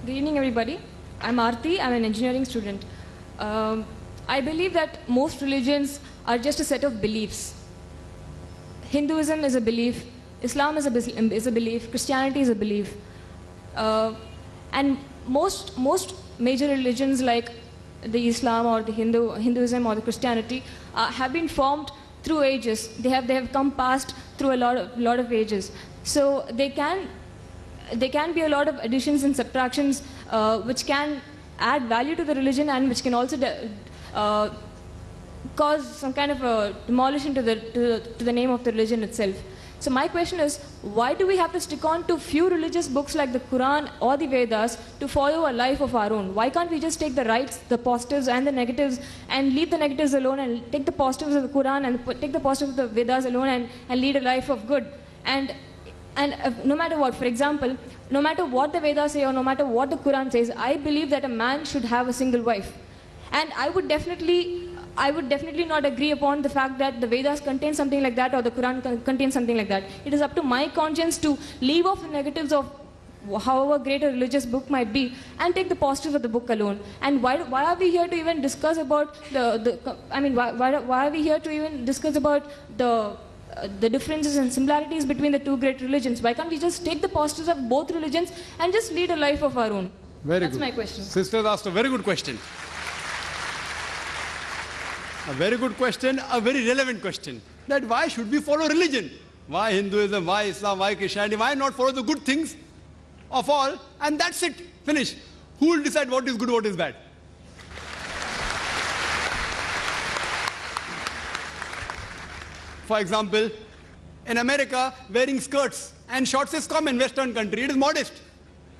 Good evening, everybody. I'm Aarti. I'm an engineering student. I believe that most religions are just a set of beliefs. Hinduism is a belief, Islam is a belief, Christianity is a belief. And most major religions like the Islam or the Hinduism or the Christianity have been formed through ages. They have come past through a lot of ages. So they can be a lot of additions and subtractions which can add value to the religion and which can also cause some kind of a demolition to the name of the religion itself. So my question is, why do we have to stick on to few religious books like the Quran or the Vedas to follow a life of our own? Why can't we just take the rights, the positives and the negatives and leave the negatives alone and take the positives of the Quran and take the positives of the Vedas alone and lead a life of good? And no matter what, for example, no matter what the Vedas say or no matter what the Quran says, I believe that a man should have a single wife. And I would definitely not agree upon the fact that the Vedas contain something like that or the Quran contains something like that. It is up to my conscience to leave off the negatives of however great a religious book might be and take the positives of the book alone. And why are we here to even discuss about why are we here to even discuss about the differences and similarities between the two great religions? Why can't we just take the positives of both religions and just lead a life of our own? That's my question. Sisters asked a very good question. A very good question, a very relevant question. That why should we follow religion? Why Hinduism, why Islam, why Christianity? Why not follow the good things of all? And that's it. Finish. Who will decide what is good, what is bad? For example, in America, wearing skirts and shorts is common. Western country, it is modest.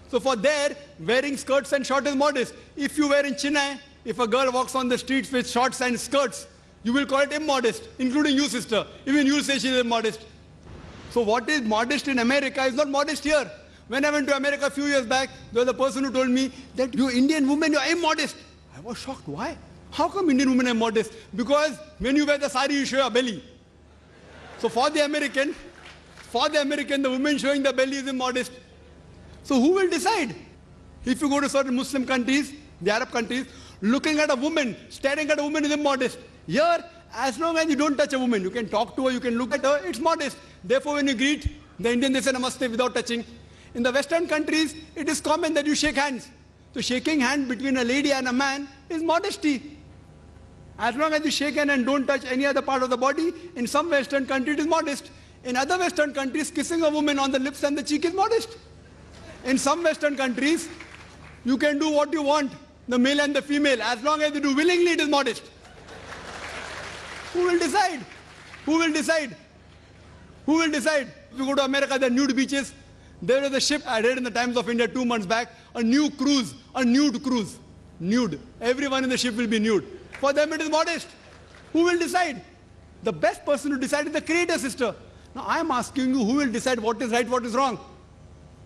So for there, wearing skirts and shorts is modest. If you wear in Chennai, if a girl walks on the streets with shorts and skirts, you will call it immodest, including you, sister. Even you say she is immodest. So what is modest in America is not modest here. When I went to America a few years back, there was a person who told me that you Indian women, you are immodest. I was shocked. Why? How come Indian women are modest? Because when you wear the sari, you show your belly. So for the American, the woman showing the belly is immodest. So who will decide? If you go to certain Muslim countries, the Arab countries, looking at a woman, staring at a woman is immodest. Here, as long as you don't touch a woman, you can talk to her, you can look at her, it's modest. Therefore, when you greet the Indian, they say namaste without touching. In the Western countries, it is common that you shake hands. So shaking hands between a lady and a man is modesty. As long as you shake hands and don't touch any other part of the body, in some Western countries it is modest. In other Western countries, kissing a woman on the lips and the cheek is modest. In some Western countries, you can do what you want, the male and the female. As long as you do willingly, it is modest. Who will decide? Who will decide? Who will decide? If you go to America, there are nude beaches. There is a ship, I read in the Times of India 2 months back, a nude cruise. Nude. Everyone in the ship will be nude. For them it is modest. Who will decide? The best person to decide is the Creator, sister. Now I am asking you, who will decide what is right, what is wrong?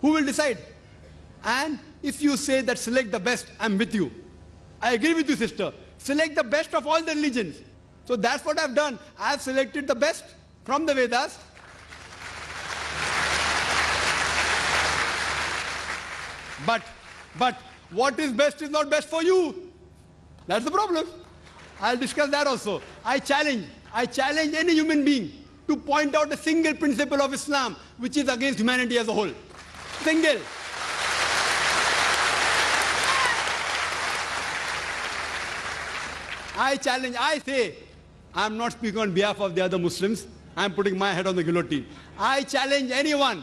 Who will decide? And if you say that select the best, I am with you. I agree with you, sister. Select the best of all the religions. So that's what I have done. I have selected the best from the Vedas. But what is best is not best for you. That's the problem. I'll discuss that also. I challenge any human being to point out a single principle of Islam which is against humanity as a whole. Single. I challenge, I say, I'm not speaking on behalf of the other Muslims. I'm putting my head on the guillotine. I challenge anyone.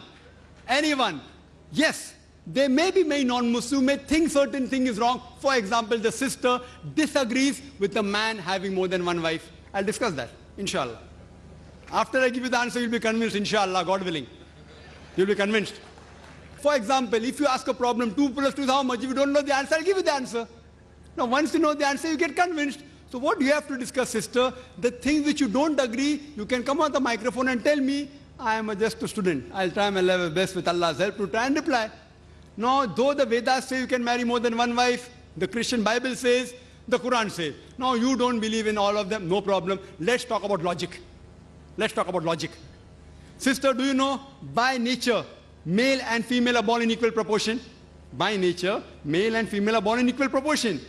Yes, they may be non-Muslim, may think certain thing is wrong. For example, the sister disagrees with the man having more than one wife. I'll discuss that, inshallah. After I give you the answer, you'll be convinced, inshallah, God willing. You'll be convinced. For example, if you ask a problem, 2 plus 2 is how much? If you don't know the answer, I'll give you the answer. Now, once you know the answer, you get convinced. So what do you have to discuss, sister? The things which you don't agree, you can come on the microphone and tell me, I am just a student. I'll try my level best with Allah's help to try and reply. Now, though the Vedas say you can marry more than one wife, the Christian Bible says, the Quran says. Now, you don't believe in all of them, no problem. Let's talk about logic. Sister, do you know, by nature, male and female are born in equal proportion? By nature, male and female are born in equal proportion.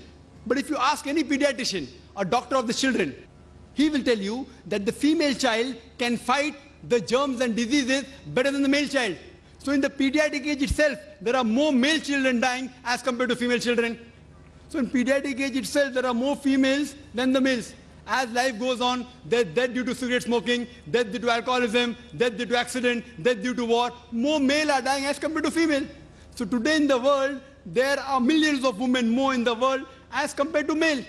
But if you ask any pediatrician, a doctor of the children, he will tell you that the female child can fight the germs and diseases better than the male child. So in the pediatric age itself, there are more male children dying as compared to female children. So in pediatric age itself, there are more females than the males. As life goes on, death due to cigarette smoking, death due to alcoholism, death due to accident, death due to war, more male are dying as compared to female. So today in the world, there are millions of women more in the world as compared to male.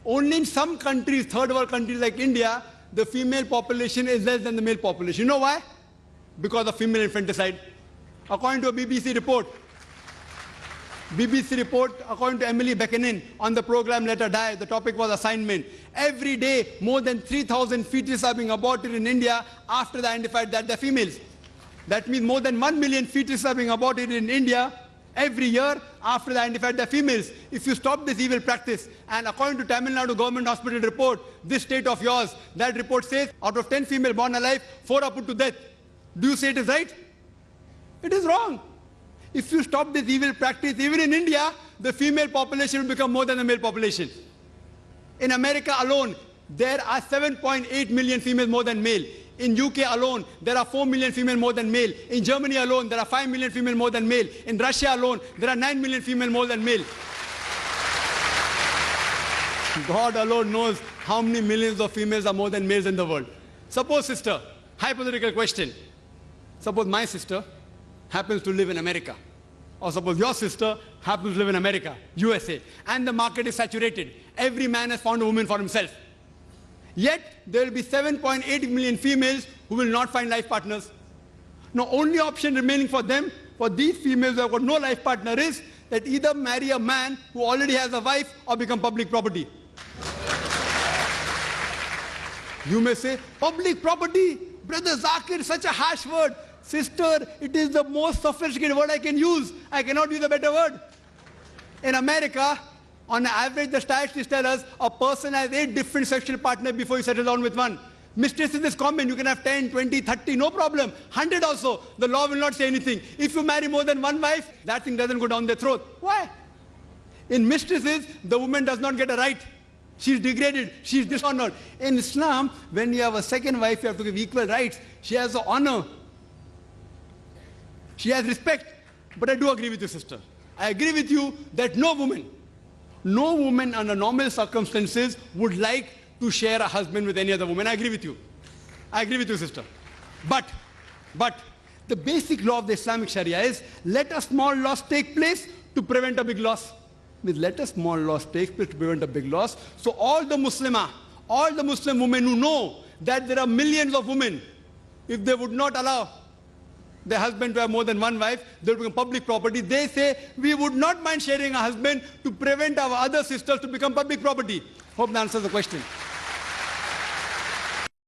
Only in some countries, third world countries like India, the female population is less than the male population. You know why? Because of female infanticide. According to a BBC report, according to Emily Beckenin on the program Let Her Die, the topic was assignment. Every day, more than 3,000 fetuses are being aborted in India after they identified that they're females. That means more than 1 million fetuses are being aborted in India every year after they identified they're females. If you stop this evil practice, and according to Tamil Nadu Government Hospital report, this state of yours, that report says out of 10 female born alive, 4 are put to death. Do you say it is right? It is wrong. If you stop this evil practice, even in India, the female population will become more than the male population. In America alone, there are 7.8 million females more than male. In UK alone, there are 4 million female more than male. In Germany alone, there are 5 million female more than male. In Russia alone, there are 9 million female more than male. God alone knows how many millions of females are more than males in the world. Suppose, sister, hypothetical question. Suppose my sister happens to live in America. Or suppose your sister happens to live in America, USA, and the market is saturated. Every man has found a woman for himself. Yet, there will be 7.8 million females who will not find life partners. Now, only option remaining for them, for these females who have got no life partner, is that either marry a man who already has a wife or become public property. You may say, public property? Brother Zakir, such a harsh word. Sister, it is the most sophisticated word I can use. I cannot use a better word. In America, on average, the statistics tell us a person has 8 different sexual partners before you settle down with one. Mistresses is common. You can have 10, 20, 30, no problem. 100 also. The law will not say anything. If you marry more than one wife, that thing doesn't go down their throat. Why? In mistresses, the woman does not get a right. She's degraded. She's dishonored. In Islam, when you have a second wife, you have to give equal rights. She has the honor. She has respect. But I do agree with you, sister. I agree with you that no woman under normal circumstances would like to share a husband with any other woman. I agree with you. I agree with you, sister. But the basic law of the Islamic Sharia is let a small loss take place to prevent a big loss. Means let a small loss take place to prevent a big loss. So all the Muslim women who know that there are millions of women, if they would not allow their husband to have more than one wife, they will become public property. They say, we would not mind sharing a husband to prevent our other sisters to become public property. Hope that answers the question.